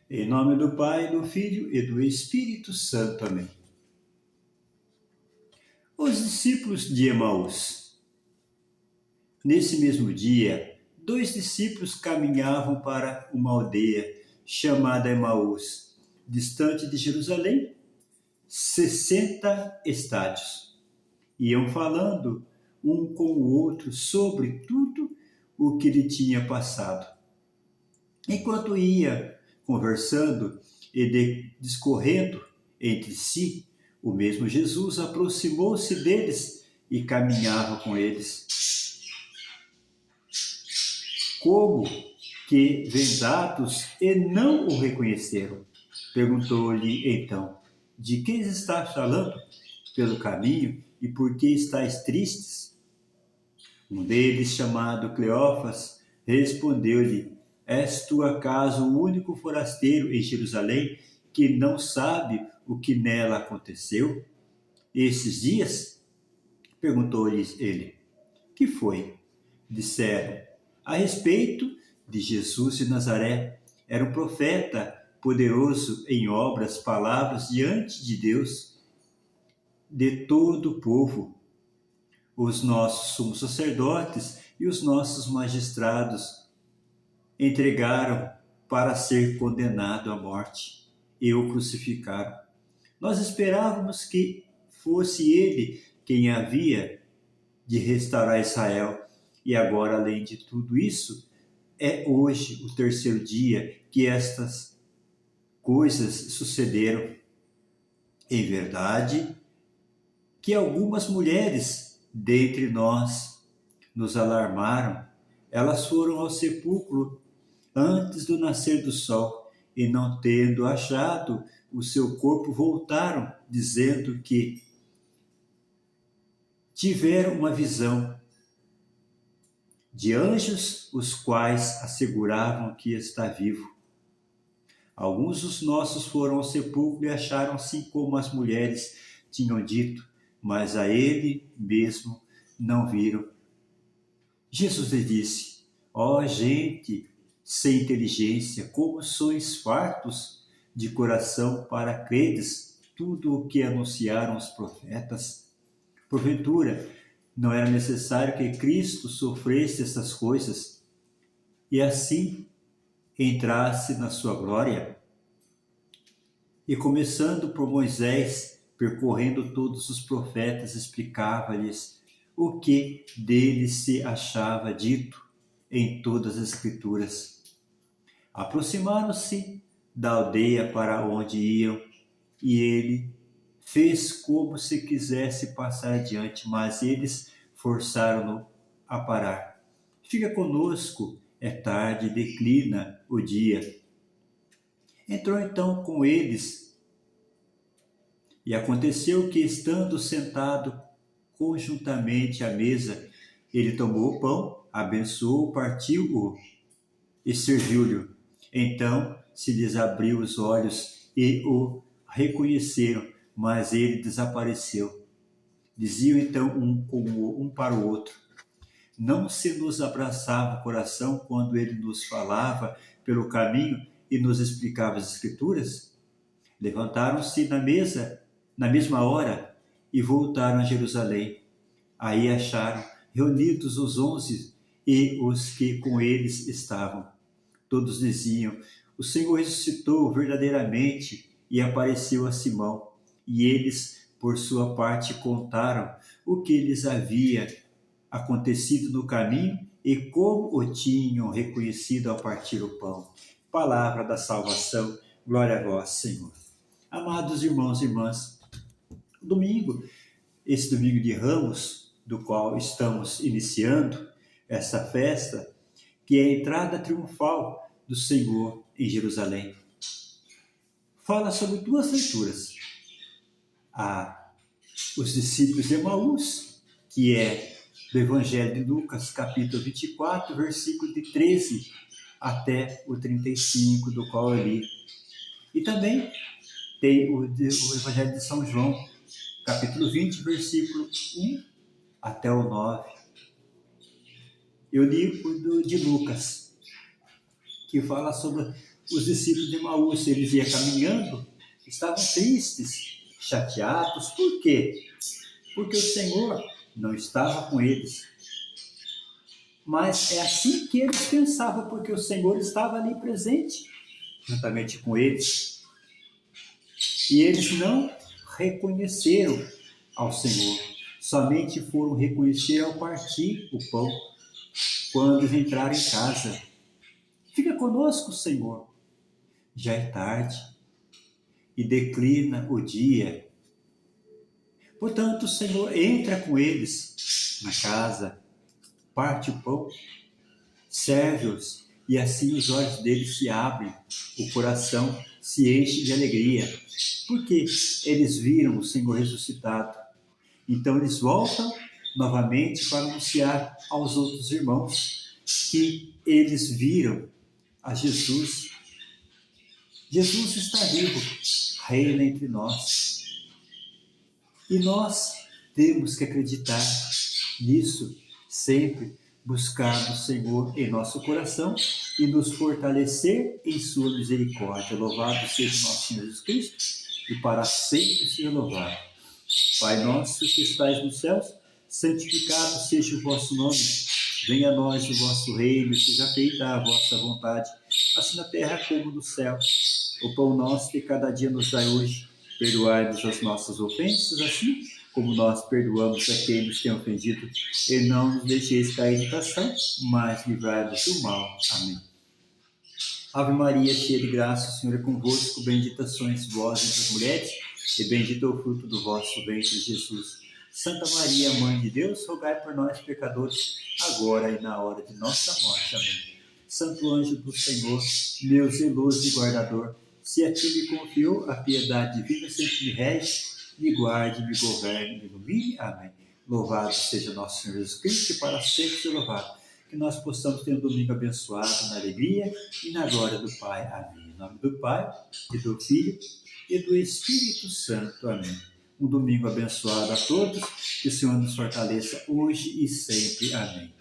Em nome do Pai, do Filho e do Espírito Santo. Amém. Os discípulos de Emaús. Nesse mesmo dia, 2 discípulos caminhavam para uma aldeia chamada Emaús, distante de Jerusalém, 60 estádios. Iam falando um com o outro sobre tudo o que lhe tinha passado. Enquanto ia conversando e discorrendo entre si, o mesmo Jesus aproximou-se deles e caminhava com eles. Como que vendados e não o reconheceram? Perguntou-lhe então: de que estás falando pelo caminho e por que estáis tristes? Um deles, chamado Cleófas, respondeu-lhe: és tu acaso o único forasteiro em Jerusalém que não sabe o que nela aconteceu esses dias? Perguntou-lhes ele. Que foi? Disseram: a respeito de Jesus de Nazaré, era um profeta, poderoso em obras, palavras diante de Deus, de todo o povo. Os nossos sumos sacerdotes e os nossos magistrados entregaram para ser condenado à morte e o crucificaram. Nós esperávamos que fosse ele quem havia de restaurar Israel. E agora, além de tudo isso, é hoje o terceiro dia que estas coisas sucederam. Em verdade, que algumas mulheres dentre nós nos alarmaram. Elas foram ao sepulcro antes do nascer do sol e, não tendo achado o seu corpo, voltaram, dizendo que tiveram uma visão de anjos, os quais asseguravam que está vivo. Alguns dos nossos foram ao sepulcro e acharam assim como as mulheres tinham dito, mas a ele mesmo não viram. Jesus lhe disse: ó gente sem inteligência, como sois fartos de coração para credes tudo o que anunciaram os profetas? Porventura, não era necessário que Cristo sofresse essas coisas e assim entrasse na sua glória? E começando por Moisés, percorrendo todos os profetas, explicava-lhes o que dele se achava dito em todas as Escrituras. Aproximaram-se da aldeia para onde iam, e ele fez como se quisesse passar adiante, mas eles forçaram-no a parar. Fica conosco, é tarde, declina o dia. Entrou então com eles, e aconteceu que, estando sentado conjuntamente à mesa, ele tomou o pão, abençoou, partiu-o e serviu-lhe. Então se lhes abriu os olhos e o reconheceram, mas ele desapareceu. Diziam então um para o outro: não se nos abraçava o coração quando ele nos falava pelo caminho e nos explicava as Escrituras? Levantaram-se na mesma hora, e voltaram a Jerusalém. Aí acharam reunidos os 11 e os que com eles estavam. Todos diziam: o Senhor ressuscitou verdadeiramente e apareceu a Simão. E eles, por sua parte, contaram o que lhes havia acontecido no caminho e como o tinham reconhecido ao partir o pão. Palavra da salvação, glória a vós, Senhor. Amados irmãos e irmãs, esse domingo de Ramos, do qual estamos iniciando essa festa, que é a entrada triunfal do Senhor em Jerusalém, fala sobre 2 leituras. Os discípulos de Emaús, que é do Evangelho de Lucas, capítulo 24, versículo de 13 até o 35, do qual eu li. E também tem o Evangelho de São João, capítulo 20, versículo 1 até o 9. Eu li o de Lucas, que fala sobre os discípulos de Emaús, eles iam caminhando, estavam tristes, chateados. Por quê? Porque o Senhor não estava com eles. Mas é assim que eles pensavam, porque o Senhor estava ali presente, juntamente com eles. E eles não reconheceram ao Senhor. Somente foram reconhecer ao partir o pão, quando eles entraram em casa. Fica conosco, Senhor. Já é tarde e declina o dia. Portanto, o Senhor entra com eles na casa, parte o pão, serve-os, e assim os olhos deles se abrem, o coração se enche de alegria, porque eles viram o Senhor ressuscitado. Então eles voltam novamente para anunciar aos outros irmãos que eles viram a Jesus. Jesus está vivo, reina entre nós. E nós temos que acreditar nisso, sempre buscar o Senhor em nosso coração e nos fortalecer em sua misericórdia. Louvado seja o nosso Senhor Jesus Cristo e para sempre seja louvado. Pai nosso que estais nos céus, santificado seja o vosso nome. Venha a nós o vosso reino, seja feita a vossa vontade, assim na terra como no céu. O pão nosso de cada dia nos dai hoje. Perdoai-nos as nossas ofensas, assim como nós perdoamos a quem nos tem ofendido. E não nos deixeis cair em tentação, mas livrai-nos do mal. Amém. Ave Maria, cheia de graça, o Senhor é convosco. Bendita sois vós entre as mulheres, e bendito é o fruto do vosso ventre, Jesus. Santa Maria, Mãe de Deus, rogai por nós, pecadores, agora e na hora de nossa morte. Amém. Santo anjo do Senhor, meu zeloso e guardador, se a ti me confiou a piedade divina, sempre me rege, me guarde, me governe, me ilumine. Amém. Louvado seja nosso Senhor Jesus Cristo, e para sempre seja louvado. Que nós possamos ter um domingo abençoado na alegria e na glória do Pai. Amém. Em nome do Pai, e do Filho, e do Espírito Santo. Amém. Um domingo abençoado a todos, que o Senhor nos fortaleça hoje e sempre. Amém.